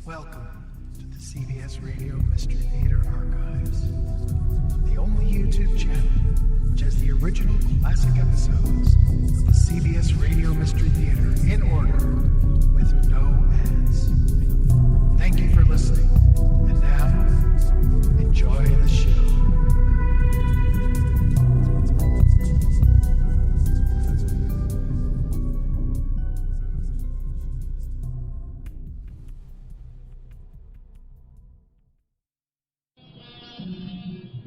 Welcome to the CBS Radio Mystery Theater Archives, the only YouTube channel which has the original classic episodes of the CBS Radio Mystery Theater in order with no ads. Thank you for listening, and now, enjoy the show.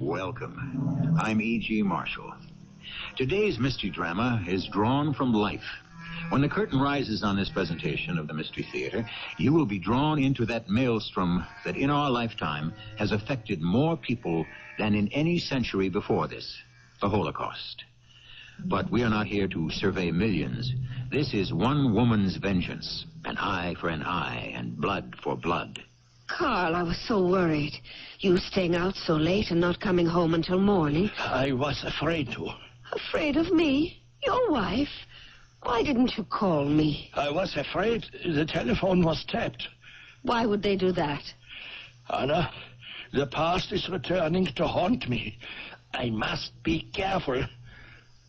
Welcome. I'm E.G. Marshall. Today's mystery drama is drawn from life. When the curtain rises on this presentation of the Mystery Theater, you will be drawn into that maelstrom that in our lifetime has affected more people than in any century before this, the Holocaust. But we are not here to survey millions. This is one woman's vengeance, an eye for an eye and blood for blood. Carl, I was so worried. You staying out so late and not coming home until morning. I was afraid to. Afraid of me? Your wife? Why didn't you call me? I was afraid the telephone was tapped. Why would they do that? Anna, the past is returning to haunt me. I must be careful.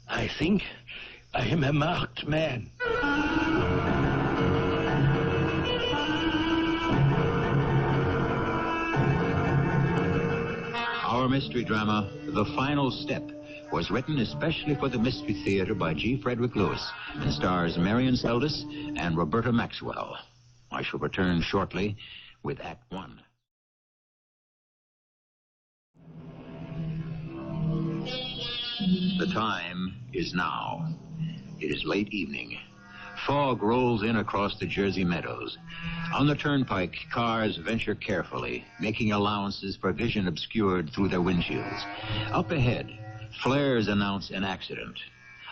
I think I am a marked man. Our mystery drama, The Final Step, was written especially for the Mystery Theater by G. Frederick Lewis and stars Marian, Seldes and Roberta Maxwell. I shall return shortly with Act One. The time is now. It is late evening. Fog rolls in across the Jersey meadows. On the turnpike, cars venture carefully, making allowances for vision obscured through their windshields. Up ahead, flares announce an accident.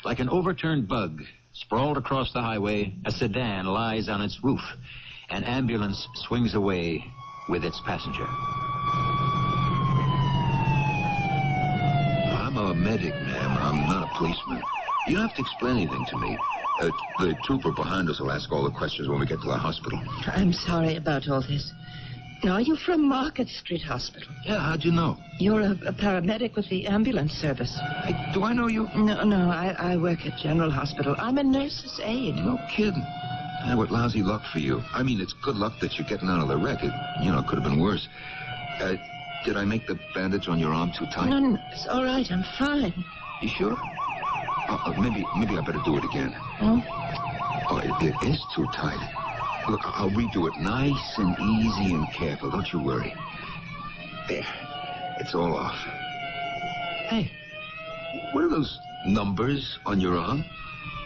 Like an overturned bug, sprawled across the highway, a sedan lies on its roof. An ambulance swings away with its passenger. I'm a medic, ma'am. I'm not a policeman. You don't have to explain anything to me. The trooper behind us will ask all the questions when we get to the hospital. I'm sorry about all this. Now, are you from Market Street Hospital? Yeah, how'd you know? You're a paramedic with the ambulance service. Hey, do I know you? No, I work at General Hospital. I'm a nurse's aide. No kidding. What lousy luck for you. I mean, it's good luck that you're getting out of the wreck. It could have been worse. Did I make the bandage on your arm too tight? No, it's all right. I'm fine. You sure? Maybe I better do it again. Oh? Oh, it is too tight. Look, I'll redo it nice and easy and careful. Don't you worry. There. It's all off. Hey, what are those numbers on your arm?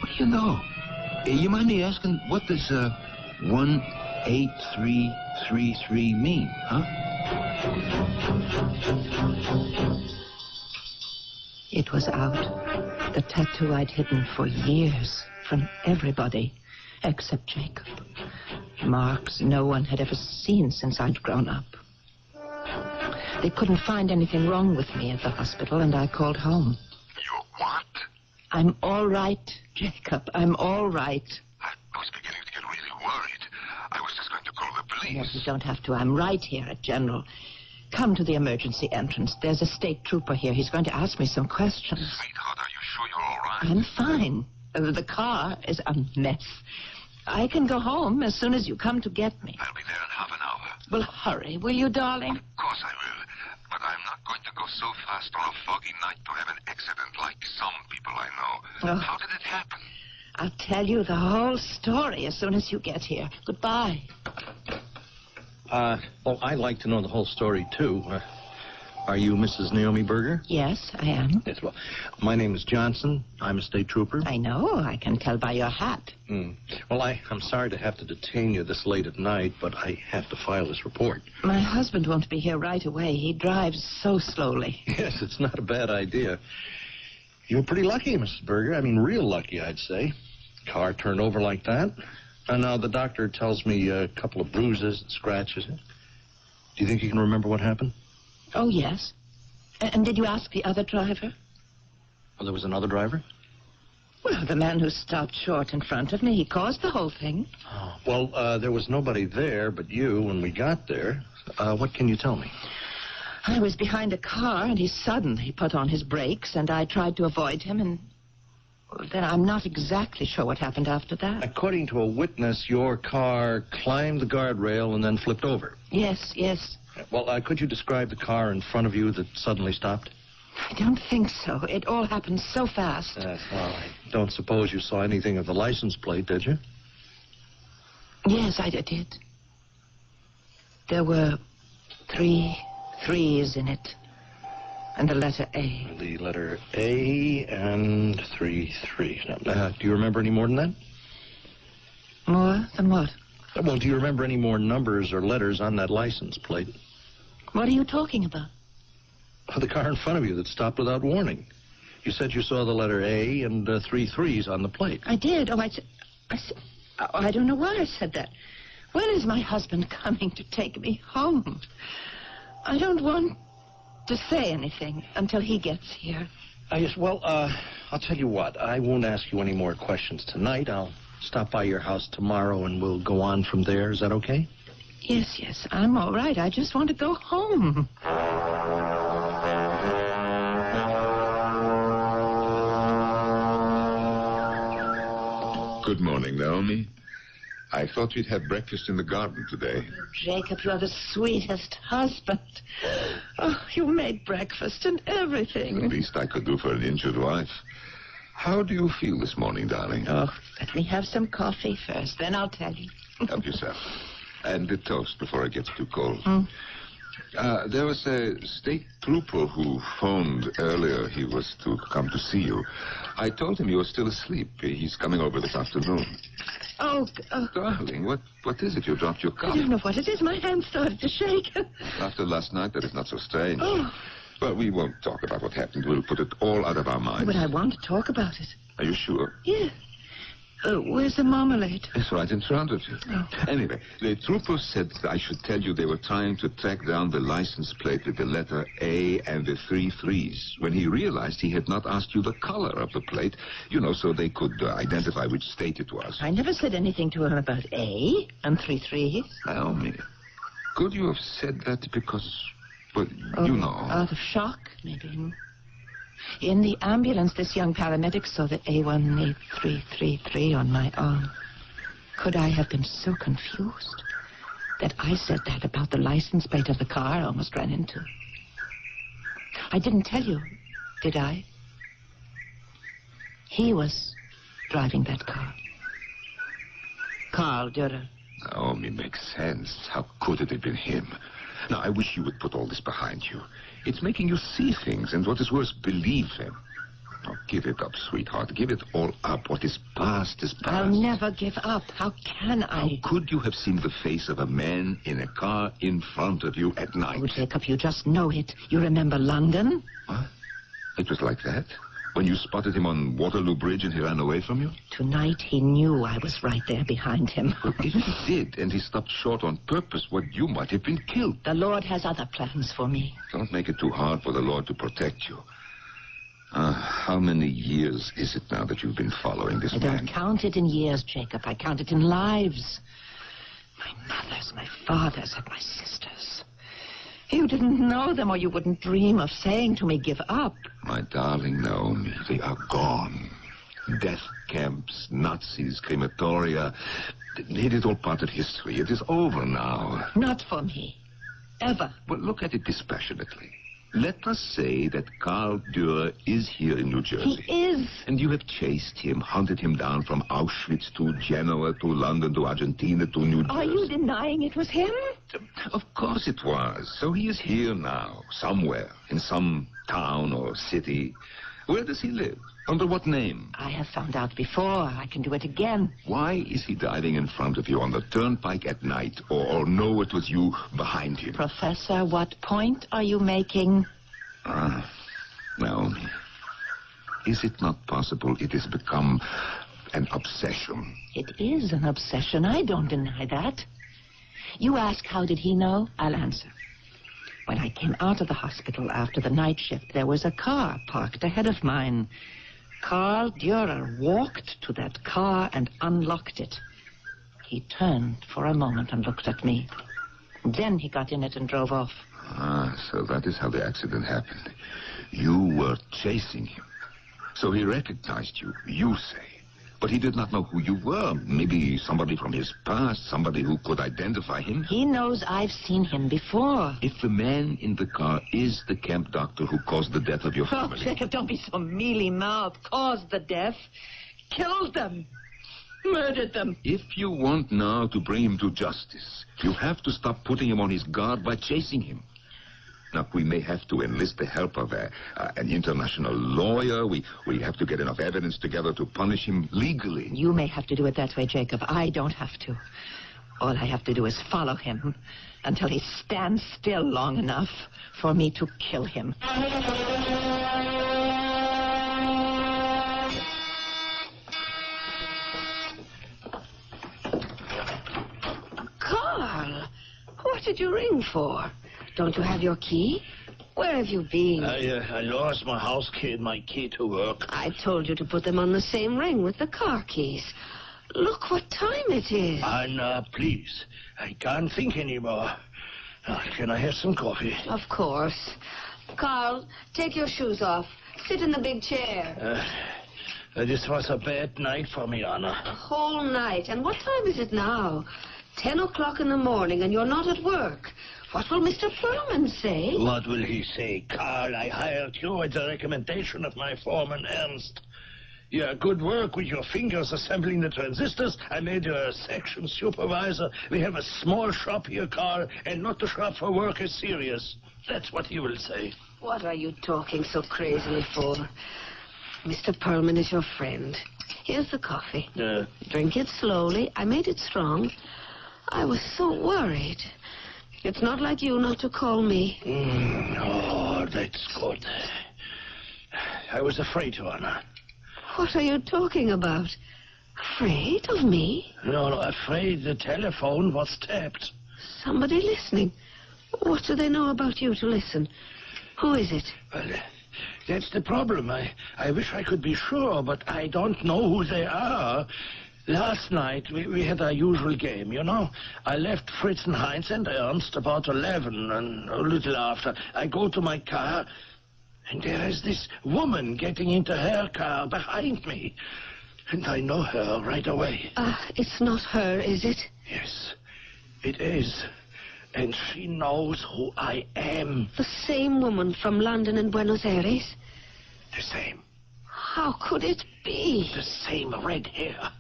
What do you know? You mind me asking what does 18333 mean, huh? It was out. The tattoo I'd hidden for years from everybody except Jacob. Marks no one had ever seen since I'd grown up. They couldn't find anything wrong with me at the hospital, and I called home. You what? I'm all right, Jacob. I'm all right. I was beginning to get really worried. I was just going to call the police. No, you don't have to. I'm right here at General. Come to the emergency entrance. There's a state trooper here. He's going to ask me some questions. Sweetheart, are you sure you're all right? I'm fine. The car is a mess. I can go home as soon as you come to get me. I'll be there in half an hour. Well, hurry, will you, darling? Of course I will. But I'm not going to go so fast on a foggy night to have an accident like some people I know. Oh. How did it happen? I'll tell you the whole story as soon as you get here. Goodbye. Well, I'd like to know the whole story, too. Are you Mrs. Naomi Berger? Yes, I am. Yes, well, my name is Johnson. I'm a state trooper. I know. I can tell by your hat. Well, I'm sorry to have to detain you this late at night, but I have to file this report. My husband won't be here right away. He drives so slowly. Yes, it's not a bad idea. You're pretty lucky, Mrs. Berger. I mean, real lucky, I'd say. Car turned over like that. And now the doctor tells me a couple of bruises and scratches. Do you think you can remember what happened? Oh, yes. And did you ask the other driver? Well, there was another driver? Well, the man who stopped short in front of me, he caused the whole thing. Oh, well, there was nobody there but you when we got there. What can you tell me? I was behind a car, and he suddenly put on his brakes, and I tried to avoid him, and then I'm not exactly sure what happened after that. According to a witness, your car climbed the guardrail and then flipped over. Yes. Well, could you describe the car in front of you that suddenly stopped? I don't think so. It all happened so fast. Well, I don't suppose you saw anything of the license plate, did you? Yes, I did. There were 3 3s in it, and the letter A. The letter A and 3 3s. Now, do you remember any more than that? More than what? Well, do you remember any more numbers or letters on that license plate? What are you talking about? The car in front of you that stopped without warning. You said you saw the letter A and 3 3s on the plate. I did. I don't know why I said that. When is my husband coming to take me home? I don't want to say anything until he gets here. Yes, well, I'll tell you what. I won't ask you any more questions tonight. I'll stop by your house tomorrow and we'll go on from there. Is that okay? Yes, I'm all right. I just want to go home. Good morning, Naomi. I thought we'd have breakfast in the garden today. Jacob, you're the sweetest husband. Oh, you made breakfast and everything. The least I could do for an injured wife. How do you feel this morning, darling? Oh, let me have some coffee first, then I'll tell you. Help yourself. And the toast before it gets too cold. There was a state trooper who phoned earlier. He was to come to see you. I told him you were still asleep. He's coming over this afternoon. Oh. Darling, what is it? You dropped your cup. I don't know what it is. My hand started to shake. After last night, that is not so strange. Oh. Well, we won't talk about what happened. We'll put it all out of our minds. But I want to talk about it. Are you sure? Yeah. Where's the marmalade? It's right in front of you. Oh. Anyway, the trooper said I should tell you they were trying to track down the license plate with the letter A and the 3 3s. When he realized he had not asked you the color of the plate, so they could identify which state it was. I never said anything to him about A and 3 3s. Naomi, could you have said that because, well, Out of shock, maybe. In the ambulance, this young paramedic saw the A18333 on my arm. Could I have been so confused that I said that about the license plate of the car I almost ran into? I didn't tell you, did I? He was driving that car. Carl Dürer. Naomi, makes sense. How could it have been him? Now, I wish you would put all this behind you. It's making you see things, and what is worse, believe them. Now, give it up, sweetheart. Give it all up. What is past is past. I'll never give up. How can I? How could you have seen the face of a man in a car in front of you at night? Oh, Jacob, you just know it. You remember London? What? It was like that? When you spotted him on Waterloo Bridge and he ran away from you? Tonight he knew I was right there behind him. Well, if he did, and he stopped short on purpose, you might have been killed. The Lord has other plans for me. Don't make it too hard for the Lord to protect you. How many years is it now that you've been following this man? I don't count it in years, Jacob. I count it in lives. My mother's, my father's, and my sister's. You didn't know them, or you wouldn't dream of saying to me, give up. My darling Naomi, they are gone. Death camps, Nazis, crematoria. It is all part of history. It is over now. Not for me. Ever. Well, look at it dispassionately. Let us say that Carl Dürer is here in New Jersey. He is. And you have chased him, hunted him down from Auschwitz to Genoa to London to Argentina to New Jersey. Are you denying it was him? Of course it was. So he is here now, somewhere, in some town or city. Where does he live? Under what name? I have found out before. I can do it again. Why is he driving in front of you on the turnpike at night, or know it was you behind him? Professor, what point are you making? Naomi, is it not possible it has become an obsession? It is an obsession. I don't deny that. You ask, how did he know? I'll answer. When I came out of the hospital after the night shift, there was a car parked ahead of mine. Carl Dürer walked to that car and unlocked it. He turned for a moment and looked at me. Then he got in it and drove off. Ah, so that is how the accident happened. You were chasing him. So he recognized you, you say. But he did not know who you were. Maybe somebody from his past, somebody who could identify him. He knows I've seen him before. If the man in the car is the camp doctor who caused the death of your Oh, family... Jacob, don't be so mealy-mouthed. Caused the death. Killed them. Murdered them. If you want now to bring him to justice, you have to stop putting him on his guard by chasing him. Now, we may have to enlist the help of an international lawyer. We have to get enough evidence together to punish him legally. You may have to do it that way, Jacob. I don't have to. All I have to do is follow him until he stands still long enough for me to kill him. Carl, what did you ring for? Don't you have your key? Where have you been? I lost my house key and my key to work. I told you to put them on the same ring with the car keys. Look what time it is. Anna, please. I can't think anymore. Can I have some coffee? Of course. Carl, take your shoes off. Sit in the big chair. This was a bad night for me, Anna. A whole night. And what time is it now? 10 o'clock in the morning, and you're not at work. What will Mr. Perlman say? What will he say? Carl, I hired you at the recommendation of my foreman, Ernst. Yeah, good work with your fingers assembling the transistors. I made you a section supervisor. We have a small shop here, Carl, and not the shop for work is serious. That's what he will say. What are you talking so crazily for? Mr. Perlman is your friend. Here's the coffee. Drink it slowly. I made it strong. I was so worried. It's not like you not to call me. Oh, that's good. I was afraid to, Anna. What are you talking about? Afraid of me? No, afraid the telephone was tapped. Somebody listening. What do they know about you to listen? Who is it? Well, that's the problem. I wish I could be sure, but I don't know who they are. Last night, we had our usual game, you know. I left Fritz and Heinz and Ernst about 11, and a little after. I go to my car, and there is this woman getting into her car behind me. And I know her right away. It's not her, is it? Yes, it is. And she knows who I am. The same woman from London and Buenos Aires? The same. How could it be? The same red hair.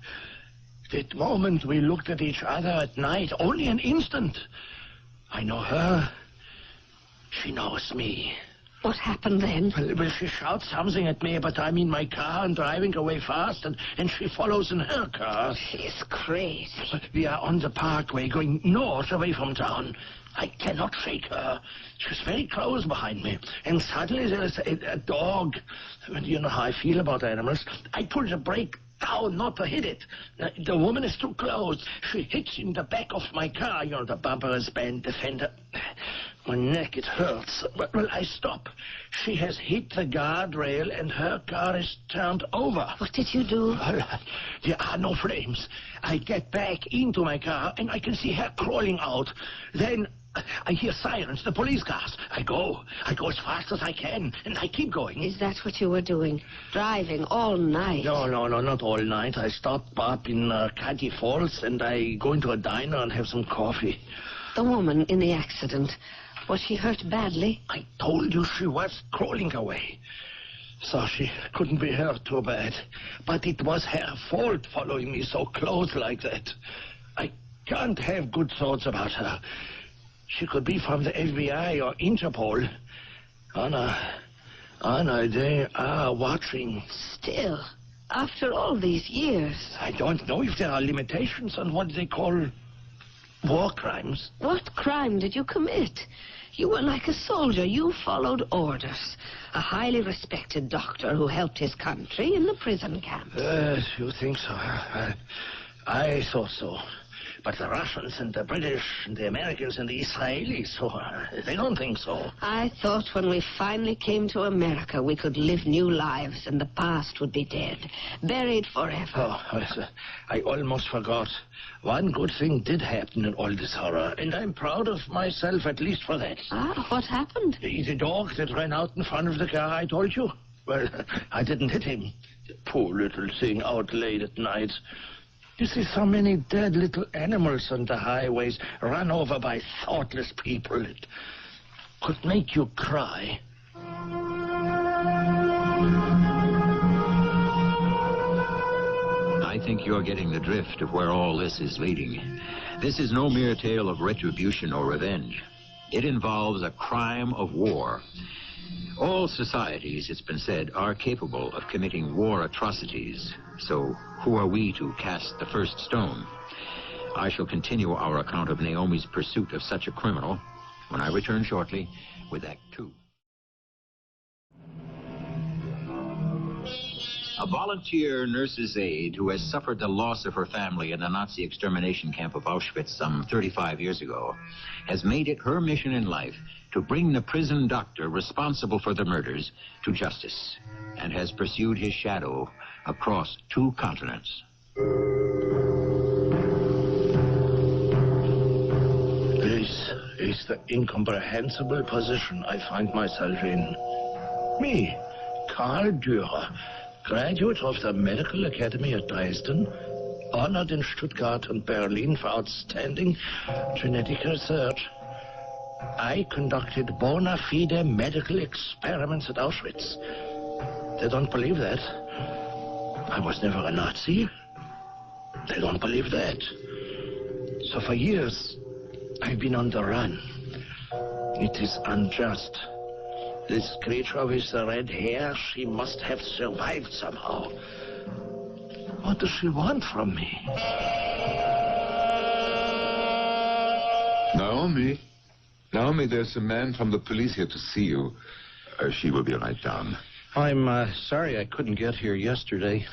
That moment we looked at each other at night, only an instant. I know her. She knows me. What happened then? Well, she shouts something at me, but I'm in my car and driving away fast, and she follows in her car. She's crazy. We are on the parkway, going north away from town. I cannot shake her. She's very close behind me. And suddenly there's a dog. And you know how I feel about animals. I pull the brake down not to hit it. The woman is too close. She hits in the back of my car. You know, the bumper is bent, the fender. My neck, it hurts. Well, I stop. She has hit the guardrail and her car is turned over. What did you do? There are no flames. I get back into my car and I can see her crawling out. Then I hear sirens, the police cars. I go as fast as I can, and I keep going. Is that what you were doing? Driving all night? No, not all night. I stop up in Caddy Falls, and I go into a diner and have some coffee. The woman in the accident, was she hurt badly? I told you she was crawling away. So she couldn't be hurt too bad. But it was her fault following me so close like that. I can't have good thoughts about her. She could be from the FBI or Interpol. Anna, they are watching. Still, after all these years. I don't know if there are limitations on what they call war crimes. What crime did you commit? You were like a soldier. You followed orders. A highly respected doctor who helped his country in the prison camp. You think so? I thought so. But the Russians and the British and the Americans and the Israelis, they don't think so. I thought when we finally came to America, we could live new lives and the past would be dead, buried forever. Oh, I almost forgot. One good thing did happen in all this horror, and I'm proud of myself at least for that. Ah, what happened? The dog that ran out in front of the car, I told you. Well, I didn't hit him. Poor little thing out late at night. You see so many dead little animals on the highways run over by thoughtless people. It could make you cry. I think you're getting the drift of where all this is leading. This is no mere tale of retribution or revenge. It involves a crime of war. All societies, it's been said, are capable of committing war atrocities. So who are we to cast the first stone? I shall continue our account of Naomi's pursuit of such a criminal when I return shortly with Act 2. A volunteer nurse's aide who has suffered the loss of her family in the Nazi extermination camp of Auschwitz some 35 years ago has made it her mission in life to bring the prison doctor responsible for the murders to justice, and has pursued his shadow across 2 continents. This is the incomprehensible position I find myself in. Me, Karl Dürer, graduate of the Medical Academy at Dresden, honored in Stuttgart and Berlin for outstanding genetic research. I conducted bona fide medical experiments at Auschwitz. They don't believe that. I was never a Nazi. They don't believe that. So for years, I've been on the run. It is unjust. This creature with the red hair, she must have survived somehow. What does she want from me? Naomi, there's a man from the police here to see you. She will be right down. I'm sorry I couldn't get here yesterday.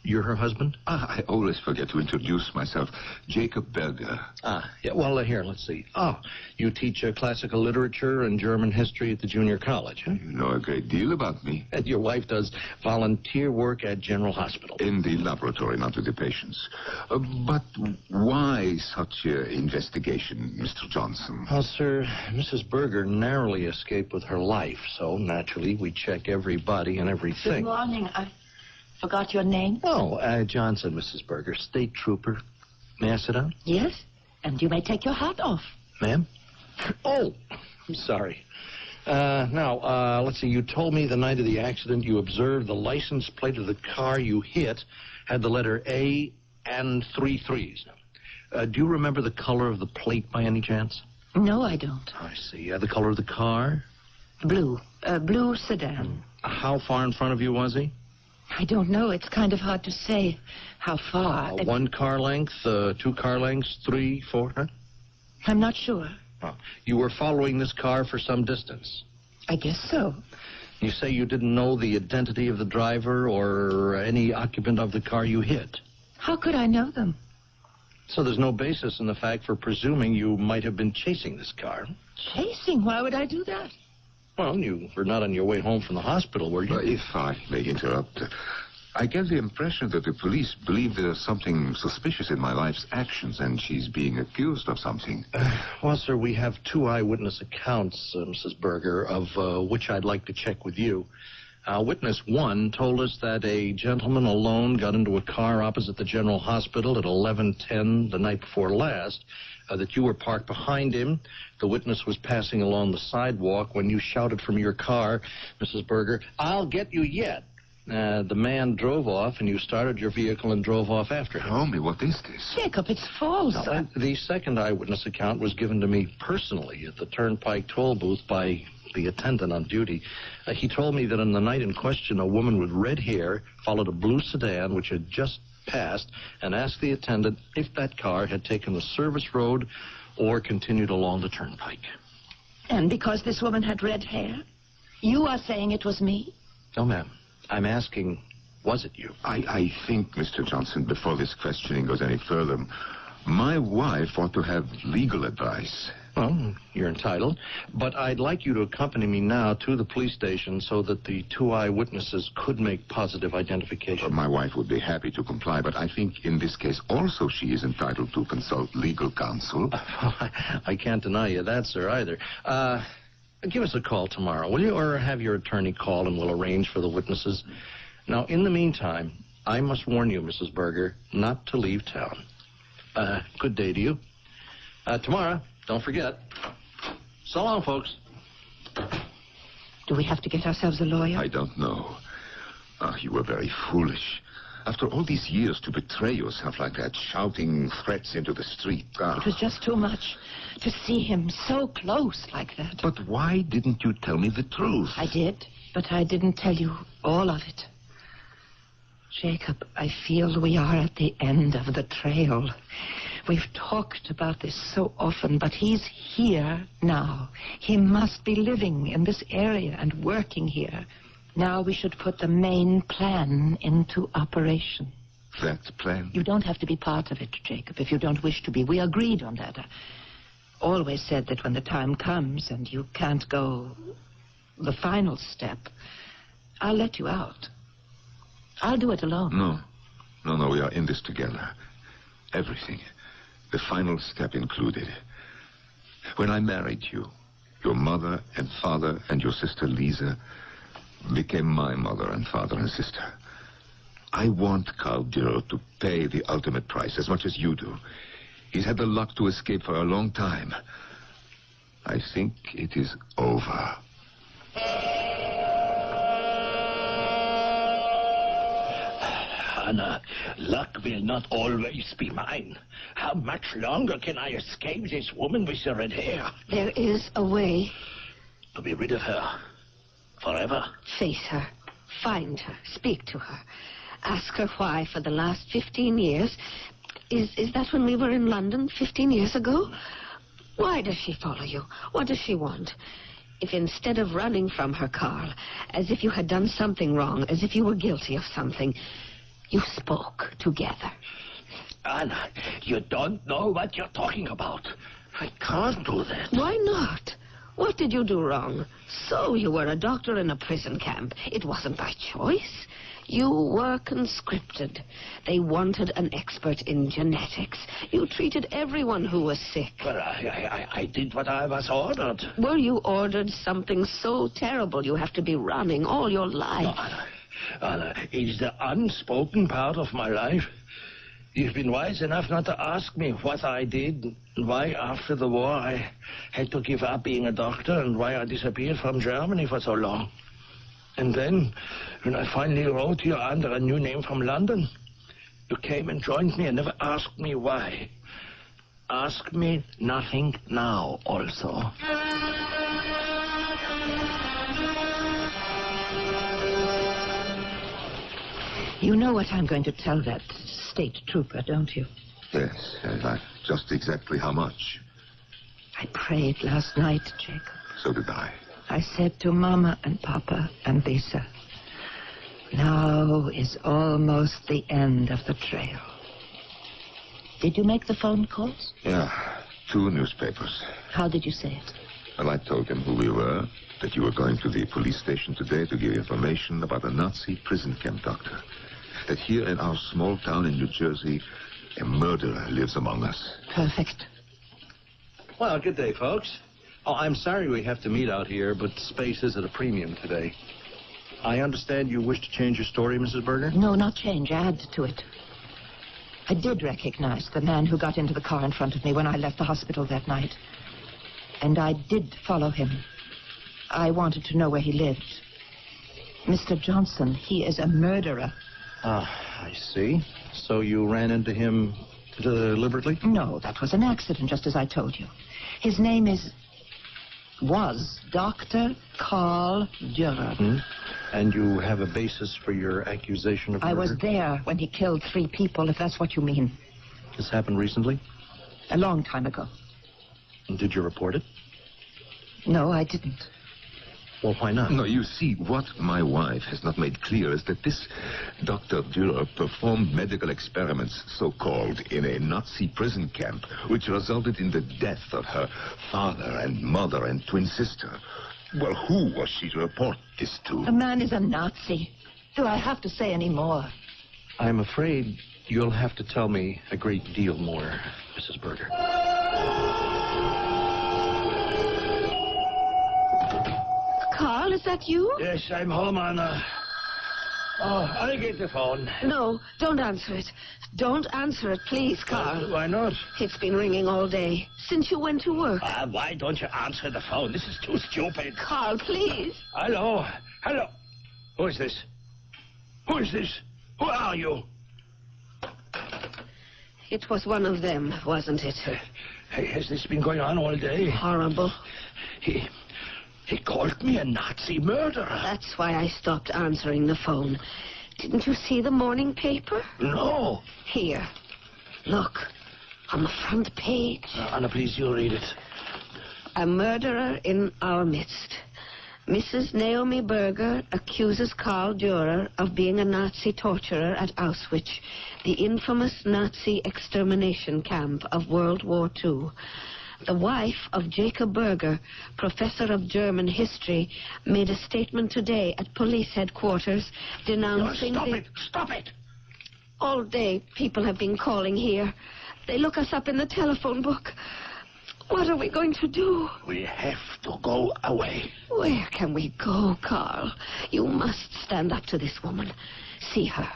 You're her husband? I always forget to introduce myself. Jacob Berger. Yeah, well, here, let's see. Oh, you teach classical literature and German history at the junior college, huh? You know a great deal about me. And your wife does volunteer work at General Hospital. In the laboratory, not with the patients. But why such investigation, Mr. Johnson? Well, sir, Mrs. Berger narrowly escaped with her life, so naturally we check every body and everything. Good morning. I forgot your name. Oh, Johnson, Mrs. Berger, state trooper. May I sit down? Yes, and you may take your hat off. Ma'am? Oh, I'm sorry. Now, let's see. You told me the night of the accident you observed the license plate of the car you hit had the letter A and 3 threes. Do you remember the color of the plate by any chance? No, I don't. I see. The color of the car? Blue. Blue sedan. How far in front of you was he? I don't know. It's kind of hard to say how far. 1 car length, 2 car lengths, 3, 4, huh? I'm not sure. Oh. You were following this car for some distance. I guess so. You say you didn't know the identity of the driver or any occupant of the car you hit. How could I know them? So there's no basis in the fact for presuming you might have been chasing this car. Chasing? Why would I do that? Well, you were not on your way home from the hospital, were you? If I may interrupt, I get the impression that the police believe there's something suspicious in my wife's actions and she's being accused of something. Well, sir, we have 2 eyewitness accounts, Mrs. Berger, of which I'd like to check with you. Witness 1 told us that a gentleman alone got into a car opposite the General Hospital at 11:10 the night before last, that you were parked behind him. The witness was passing along the sidewalk when you shouted from your car, Mrs. Berger, "I'll get you yet." The man drove off, and you started your vehicle and drove off after him. Tell me, what is this? Jacob, it's false. Now, the second eyewitness account was given to me personally at the Turnpike toll booth by the attendant on duty. He told me that on the night in question, a woman with red hair followed a blue sedan which had just passed and asked the attendant if that car had taken the service road or continued along the Turnpike. And because this woman had red hair, you are saying it was me? No, ma'am. I'm asking, was it you? I think, Mr. Johnson, before this questioning goes any further, My wife ought to have legal advice. Well, you're entitled. But I'd like you to accompany me now to the police station so that the 2 eyewitnesses could make positive identification. My wife would be happy to comply, but I think in this case also she is entitled to consult legal counsel. I can't deny you that, sir, either. Give us a call tomorrow, will you? Or have your attorney call and we'll arrange for the witnesses. Now, in the meantime, I must warn you, Mrs. Berger, not to leave town. Good day to you. Tomorrow, don't forget. So long, folks. Do we have to get ourselves a lawyer? I don't know. You were very foolish. After all these years to betray yourself like that, shouting threats into the street. It was just too much to see him so close like that. But why didn't you tell me the truth? I did, but I didn't tell you all of it. Jacob, I feel we are at the end of the trail. We've talked about this so often, but he's here now. He must be living in this area and working here. Now we should put the main plan into operation. That plan? You don't have to be part of it, Jacob, if you don't wish to be. We agreed on that. I always said that when the time comes and you can't go the final step, I'll let you out. I'll do it alone. No, we are in this together. Everything. The final step included. When I married you, your mother and father and your sister Lisa became my mother and father and sister. I want Carl Dürr to pay the ultimate price as much as you do. He's had the luck to escape for a long time. I think it is over. Anna, luck will not always be mine. How much longer can I escape this woman with the red hair? There is a way. To be rid of her. Forever. Face her. Find her. Speak to her. Ask her why for the last 15 years. Is that when we were in London 15 years ago? Why does she follow you? What does she want? If instead of running from her, Carl, as if you had done something wrong, as if you were guilty of something, you spoke together. Anna, you don't know what you're talking about. I can't do that. Why not? What did you do wrong? So you were a doctor in a prison camp. It wasn't by choice. You were conscripted. They wanted an expert in genetics. You treated everyone who was sick. Well, I did what I was ordered. Were you ordered something so terrible you have to be running all your life? No, Anna, it's the unspoken part of my life. You've been wise enough not to ask me what I did, and why after the war I had to give up being a doctor, and why I disappeared from Germany for so long. And then, when I finally wrote you under a new name from London, you came and joined me and never asked me why. Ask me nothing now, also. You know what I'm going to tell that state trooper, don't you? Yes, just exactly how much? I prayed last night, Jacob. So did I. I said to Mama and Papa and Lisa, now is almost the end of the trail. Did you make the phone calls? Yeah, 2 newspapers. How did you say it? Well, I told them who we were, that you were going to the police station today to give information about a Nazi prison camp doctor. That here in our small town in New Jersey, a murderer lives among us. Perfect. Well, good day, folks. Oh, I'm sorry we have to meet out here, but space is at a premium today. I understand you wish to change your story, Mrs. Berger? No, not change. Add to it. I did recognize the man who got into the car in front of me when I left the hospital that night. And I did follow him. I wanted to know where he lived. Mr. Johnson, he is a murderer. Ah, I see. So you ran into him deliberately? No, that was an accident, just as I told you. His name was Dr. Carl Dürr. Hmm? And you have a basis for your accusation of murder? I was there when he killed 3 people, if that's what you mean. This happened recently? A long time ago. And did you report it? No, I didn't. Well, why not? No, you see, what my wife has not made clear is that this Dr. Dürer performed medical experiments, so-called, in a Nazi prison camp, which resulted in the death of her father and mother and twin sister. Well, who was she to report this to? The man is a Nazi. Do I have to say any more? I'm afraid you'll have to tell me a great deal more, Mrs. Berger. Carl, is that you? Yes, I'm home, Anna. Oh, I'll get the phone. No, don't answer it. Don't answer it, please, Carl. Why not? It's been ringing all day, since you went to work. Why don't you answer the phone? This is too stupid. Carl, please. Hello? Hello? Who is this? Who is this? Who are you? It was one of them, wasn't it? Has this been going on all day? Horrible. He called me a Nazi murderer. That's why I stopped answering the phone. Didn't you see the morning paper? No. Here. Look. On the front page. Anna, please, you read it. A murderer in our midst. Mrs. Naomi Berger accuses Karl Dürer of being a Nazi torturer at Auschwitz, the infamous Nazi extermination camp of World War II. The wife of Jacob Berger, professor of German history, made a statement today at police headquarters denouncing Stop it! All day, people have been calling here. They look us up in the telephone book. What are we going to do? We have to go away. Where can we go, Carl? You must stand up to this woman. See her.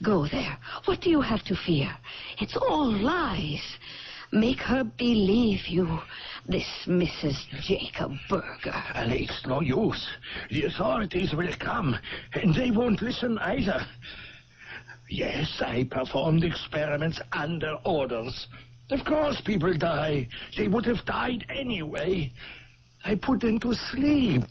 Go there. What do you have to fear? It's all lies. Make her believe you, this Mrs. Jacob Berger. And it's no use. The authorities will come, and they won't listen either. Yes, I performed experiments under orders. Of course people die. They would have died anyway. I put them to sleep.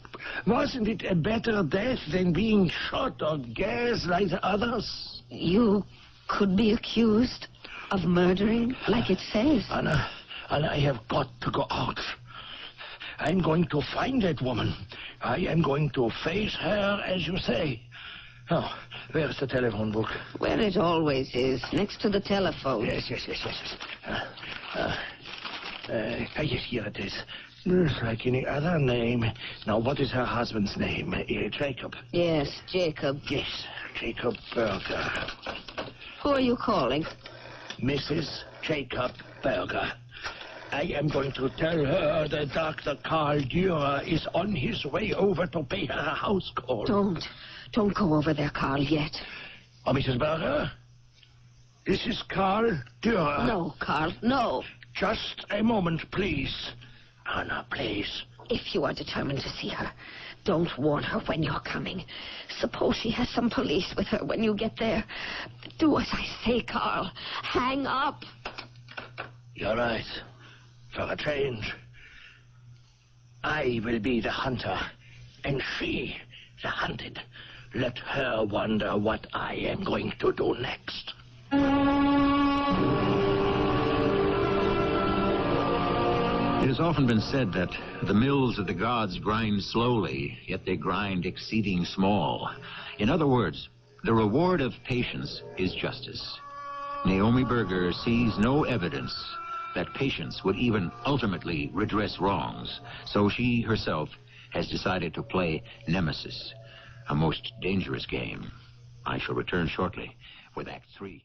Wasn't it a better death than being shot or gassed like the others? You could be accused of murdering, like it says. Anna, I have got to go out. I'm going to find that woman. I am going to face her, as you say. Oh, where's the telephone book? Where it always is, next to the telephone. Yes. Yes, here it is. Just like any other name. Now, what is her husband's name? Jacob. Yes, Jacob. Yes, Jacob Berger. Who are you calling? Mrs. Jacob Berger. I am going to tell her that Dr. Karl Dürer is on his way over to pay her a house call. Don't go over there, Carl, yet. Oh, Mrs. Berger? This is Karl Dürer. No, Carl, no. Just a moment, please. Anna, please. If you are determined to see her, don't warn her when you're coming. Suppose she has some police with her when you get there. Do as I say, Carl. Hang up. You're right. For a change. I will be the hunter, and she the hunted. Let her wonder what I am going to do next. It has often been said that the mills of the gods grind slowly, yet they grind exceeding small. In other words, the reward of patience is justice. Naomi Berger sees no evidence that patience would even ultimately redress wrongs, so she herself has decided to play Nemesis, a most dangerous game. I shall return shortly with Act 3.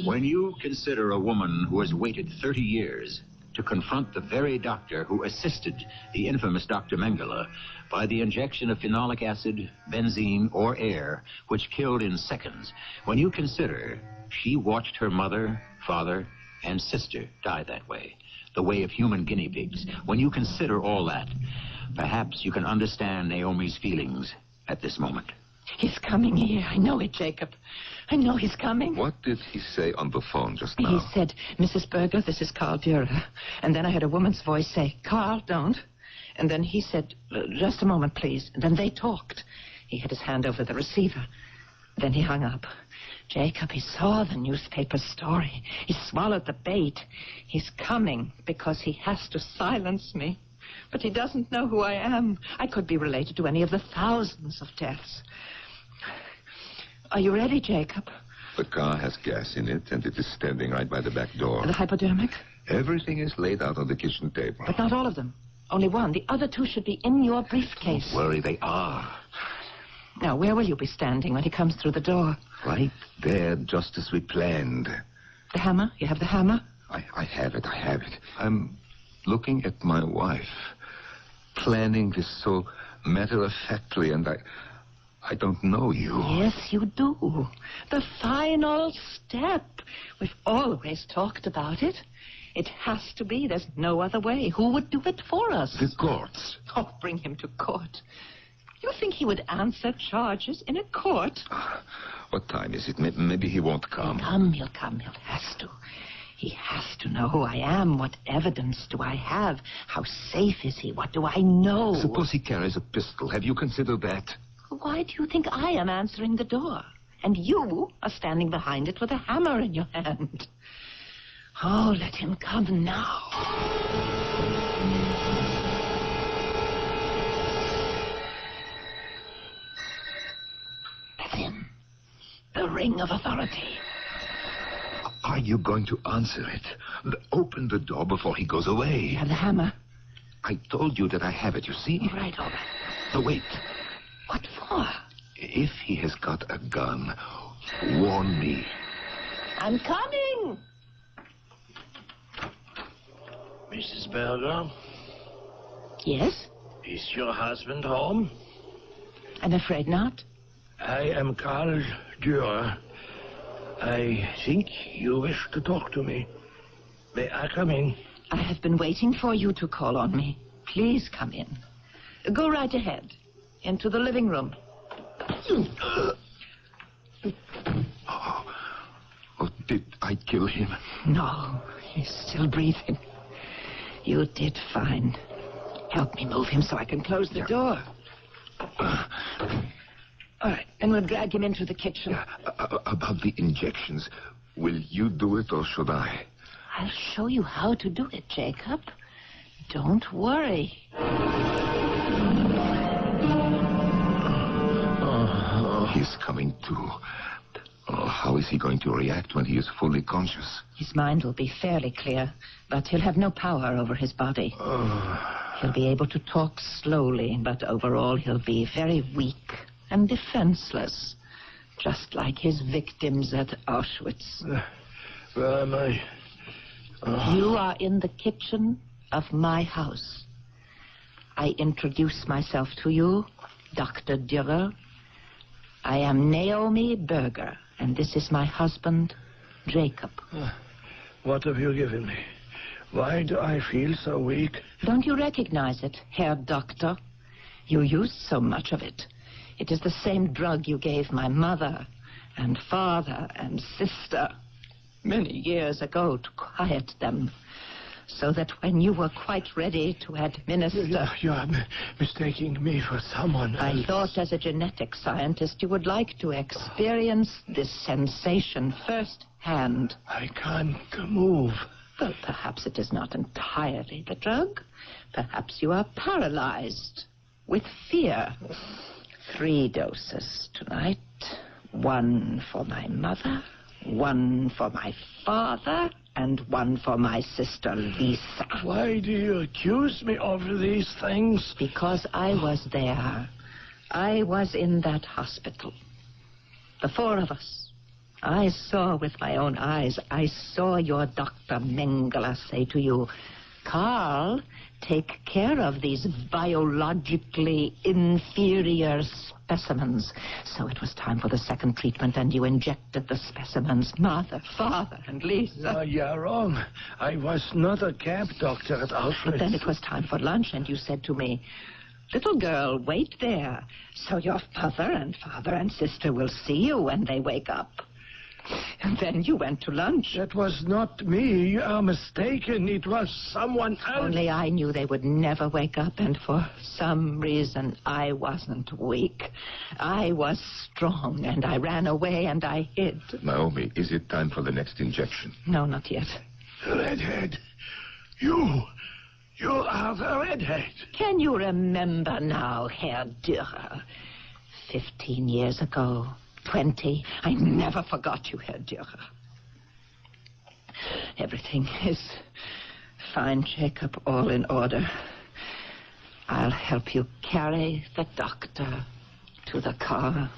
When you consider a woman who has waited 30 years to confront the very doctor who assisted the infamous Dr. Mengele by the injection of phenolic acid, benzene, or air, which killed in seconds, when you consider she watched her mother, father, and sister die that way, the way of human guinea pigs, when you consider all that, perhaps you can understand Naomi's feelings at this moment. He's coming here. I know it, Jacob. I know he's coming. What did he say on the phone just now? He said, Mrs. Berger, this is Karl Dürer. And then I heard a woman's voice say, Karl, don't. And then he said, just a moment, please. And then they talked. He had his hand over the receiver. Then he hung up. Jacob, he saw the newspaper story. He swallowed the bait. He's coming because he has to silence me. But he doesn't know who I am. I could be related to any of the thousands of deaths. Are you ready, Jacob? The car has gas in it, and it is standing right by the back door. The hypodermic? Everything is laid out on the kitchen table. But not all of them. Only one. The other two should be in your briefcase. Don't worry, they are. Now, where will you be standing when he comes through the door? Right there, just as we planned. The hammer? You have the hammer? I have it. I'm looking at my wife, planning this so matter-of-factly, and I don't know you. Yes, you do. The final step. We've always talked about it. It has to be. There's no other way. Who would do it for us? The courts. Oh, bring him to court. You think he would answer charges in a court? What time is it? Maybe he won't come. He'll come. He has to. He has to know who I am. What evidence do I have? How safe is he? What do I know? Suppose he carries a pistol. Have you considered that? Why do you think I am answering the door? And you are standing behind it with a hammer in your hand. Oh, let him come now. That's him. The ring of authority. Are you going to answer it? Open the door before he goes away. You have the hammer? I told you that I have it, you see? All right. No, wait. What for? If he has got a gun, warn me. I'm coming. Mrs. Berger, Yes? is your husband home? I'm afraid not. I am Karl Dürer. I think you wish to talk to me. May I come in? I have been waiting for you to call on me. Please come in. Go right ahead. Into the living room. Oh, did I kill him? No, he's still breathing. You did fine. Help me move him so I can close the door. All right, and we'll drag him into the kitchen. About the injections, will you do it or should I? I'll show you how to do it, Jacob. Don't worry. He's coming to. Oh, how is he going to react when he is fully conscious? His mind will be fairly clear, but he'll have no power over his body. He'll be able to talk slowly, but overall he'll be very weak and defenseless, just like his victims at Auschwitz. Where am I? You are in the kitchen of my house. I introduce myself to you, Dr. Dürer. I am Naomi Berger, and this is my husband, Jacob. What have you given me? Why do I feel so weak? Don't you recognize it, Herr Doctor? You used so much of it. It is the same drug you gave my mother and father and sister many years ago to quiet them, so that when you were quite ready to administer... You are mistaking me for someone else. I thought as a genetic scientist you would like to experience this sensation firsthand. I can't move. Well, perhaps it is not entirely the drug. Perhaps you are paralyzed with fear. 3 doses tonight. 1 for my mother, 1 for my father, and 1 for my sister, Lisa. Why do you accuse me of these things? Because I was there. I was in that hospital. The 4 of us. I saw with my own eyes. I saw your Dr. Mengele say to you, Carl, take care of these biologically inferior specimens. So it was time for the second treatment, and you injected the specimens, mother, father, and Lisa. You're wrong. I was not a camp doctor at Auschwitz. But then it was time for lunch, and you said to me, little girl, wait there, so your mother and father and sister will see you when they wake up. And then you went to lunch. That was not me. You are mistaken. It was someone else. Only I knew they would never wake up, and for some reason I wasn't weak. I was strong, and I ran away, and I hid. Naomi, is it time for the next injection? No, not yet. The redhead. You are the redhead. Can you remember now, Herr Dürer? 15 years ago, 20. I never forgot you, Herr Dürer. Everything is fine, Jacob, all in order. I'll help you carry the doctor to the car.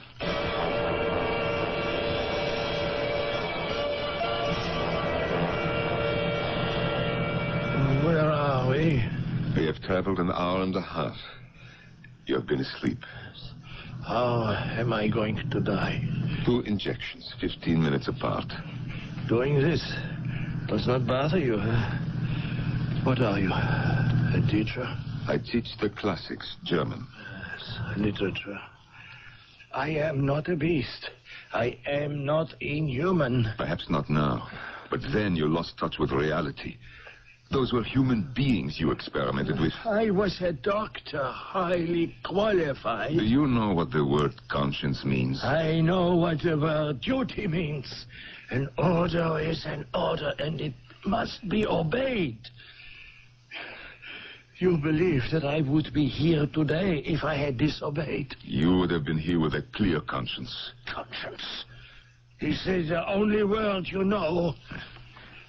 Where are we? We have traveled an hour and a half. You have been asleep. How am I going to die? 2 injections, 15 minutes apart. Doing this does not bother you, huh? What are you? A teacher? I teach the classics, German. Yes, literature. I am not a beast. I am not inhuman. Perhaps not now, but then you lost touch with reality. Those were human beings you experimented with. I was a doctor, highly qualified. Do you know what the word conscience means? I know what the word duty means. An order is an order, and it must be obeyed. You believe that I would be here today if I had disobeyed? You would have been here with a clear conscience. Conscience. This is the only word you know.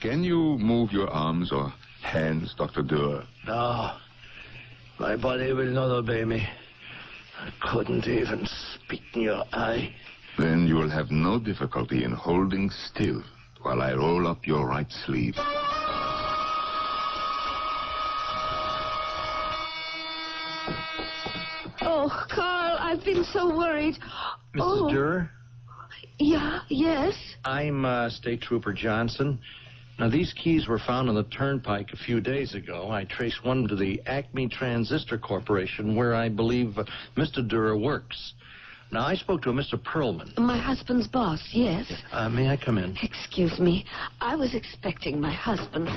Can you move your arms or hands, Dr. Dürer? No. My body will not obey me. I couldn't even spit in your eye. Then you will have no difficulty in holding still while I roll up your right sleeve. Oh, Carl, I've been so worried. Mrs. Dürer? Yeah, yes? I'm State Trooper Johnson. Now, these keys were found on the turnpike a few days ago. I traced one to the Acme Transistor Corporation, where I believe Mr. Dürer works. Now, I spoke to a Mr. Perlman. My husband's boss, yes. May I come in? Excuse me. I was expecting my husband.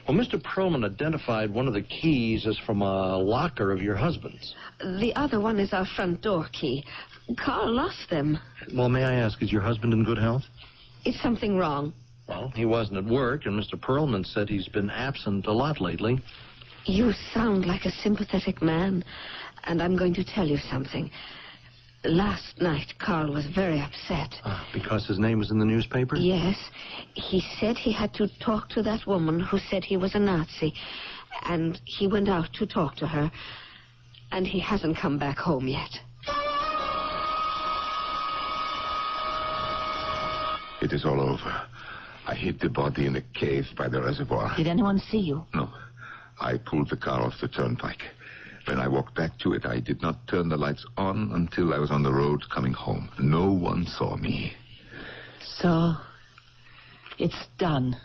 Well, Mr. Perlman identified one of the keys as from a locker of your husband's. The other one is our front door key. Carl lost them. Well, may I ask, is your husband in good health? Is something wrong? Well, he wasn't at work, and Mr. Perlman said he's been absent a lot lately. You sound like a sympathetic man, and I'm going to tell you something. Last night, Carl was very upset. Because his name was in the newspaper? Yes. He said he had to talk to that woman who said he was a Nazi, and he went out to talk to her, and he hasn't come back home yet. It is all over. I hid the body in a cave by the reservoir. Did anyone see you? No. I pulled the car off the turnpike. When I walked back to it, I did not turn the lights on until I was on the road coming home. No one saw me. So, it's done.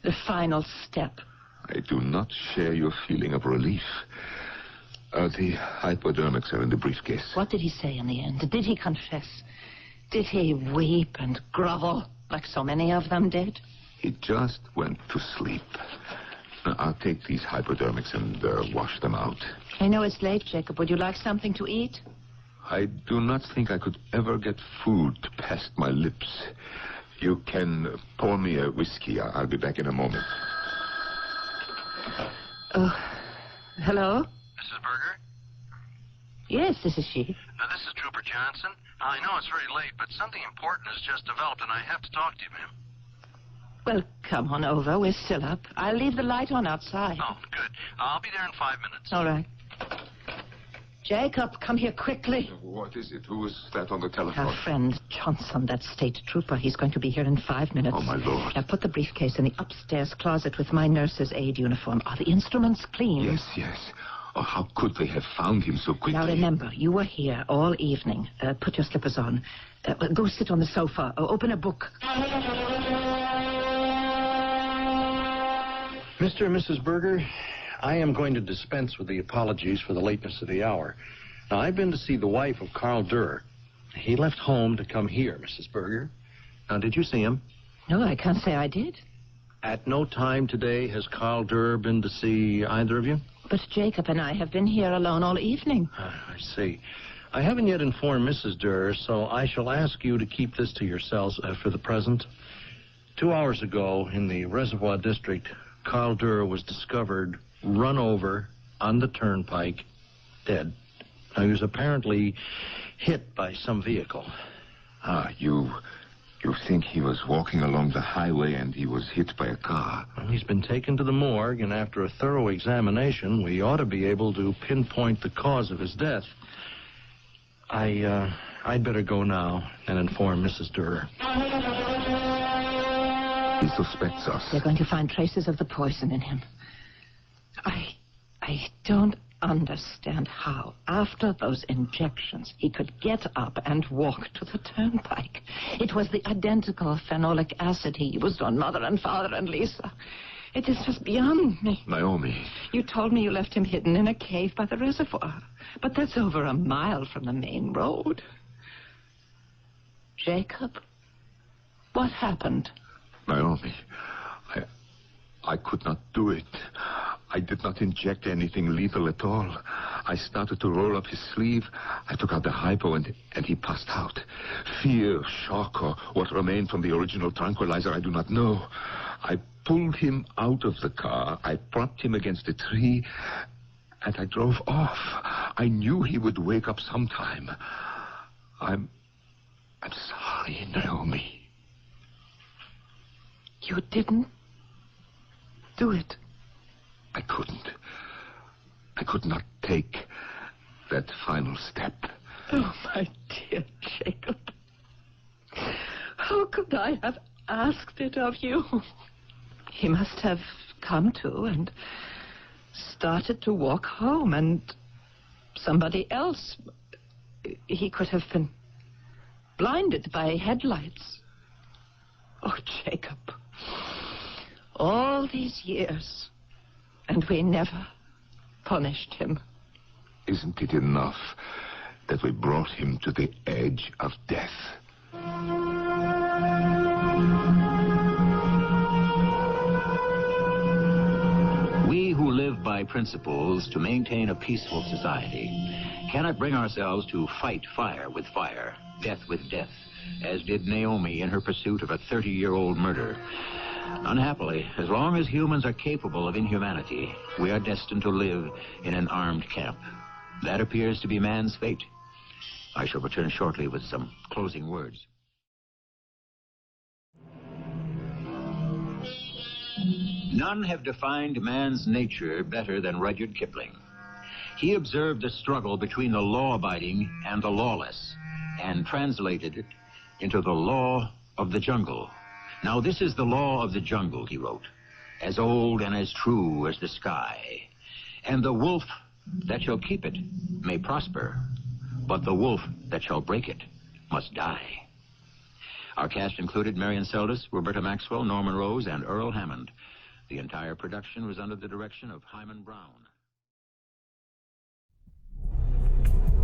The final step. I do not share your feeling of relief. The hypodermics are in the briefcase. What did he say in the end? Did he confess? Did he weep and grovel like so many of them did? He just went to sleep. Now, I'll take these hypodermics and wash them out. I know it's late, Jacob. Would you like something to eat? I do not think I could ever get food past my lips. You can pour me a whiskey. I'll be back in a moment. Hello? Mrs. Berger? Yes, this is she. This is Trooper Johnson. I know it's very late, but something important has just developed, and I have to talk to you, ma'am. Well, come on over. We're still up. I'll leave the light on outside. Oh, good. I'll be there in 5 minutes. All right. Jacob, come here quickly. What is it? Who is that on the telephone? Our friend Johnson, that state trooper. He's going to be here in 5 minutes. Oh, my Lord. Now, put the briefcase in the upstairs closet with my nurse's aide uniform. Are the instruments clean? Yes. Oh, how could they have found him so quickly? Now, remember, you were here all evening. Put your slippers on. Go sit on the sofa. Open a book. Mr. and Mrs. Berger, I am going to dispense with the apologies for the lateness of the hour. Now, I've been to see the wife of Carl Dürer. He left home to come here, Mrs. Berger. Now, did you see him? No, I can't say I did. At no time today has Carl Durer been to see either of you? But Jacob and I have been here alone all evening. I see. I haven't yet informed Mrs. Durer, so I shall ask you to keep this to yourselves for the present. 2 hours ago, in the Reservoir District, Carl Durer was discovered run over on the turnpike, dead. Now, he was apparently hit by some vehicle. You think he was walking along the highway and he was hit by a car? Well, he's been taken to the morgue, and after a thorough examination, we ought to be able to pinpoint the cause of his death. I'd better go now and inform Mrs. Durer. He suspects us. They're going to find traces of the poison in him. I don't understand how, after those injections, he could get up and walk to the turnpike. It was the identical phenolic acid he used on Mother and Father and Lisa. It is just beyond me. Naomi. You told me you left him hidden in a cave by the reservoir, but that's over a mile from the main road. Jacob, what happened? Naomi, I could not do it. I did not inject anything lethal at all. I started to roll up his sleeve. I took out the hypo and he passed out. Fear, shock, or what remained from the original tranquilizer, I do not know. I pulled him out of the car. I propped him against a tree, and I drove off. I knew he would wake up sometime. I'm sorry, Naomi. You didn't do it. I couldn't. I could not take that final step. Oh, my dear Jacob. How could I have asked it of you? He must have come to and started to walk home, and somebody else. He could have been blinded by headlights. Oh, Jacob. All these years, and we never punished him. Isn't it enough that we brought him to the edge of death? We who live by principles to maintain a peaceful society cannot bring ourselves to fight fire with fire, death with death, as did Naomi in her pursuit of a 30-year-old murder. Unhappily, as long as humans are capable of inhumanity, we are destined to live in an armed camp. That appears to be man's fate. I shall return shortly with some closing words. None have defined man's nature better than Rudyard Kipling. He observed the struggle between the law-abiding and the lawless, and translated it into the law of the jungle. Now this is the law of the jungle, he wrote, as old and as true as the sky. And the wolf that shall keep it may prosper, but the wolf that shall break it must die. Our cast included Marian, Seldes, Roberta, Maxwell, Norman Rose, and Earl Hammond. The entire production was under the direction of Hyman Brown.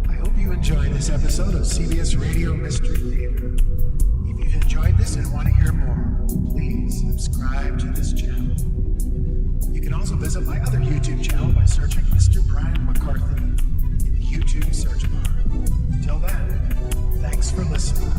I hope you enjoyed this episode of CBS Radio Mystery Theater. If you've enjoyed this and want to hear more, please subscribe to this channel. You can also visit my other YouTube channel by searching Mr. Brian McCarthy in the YouTube search bar. Until then, thanks for listening.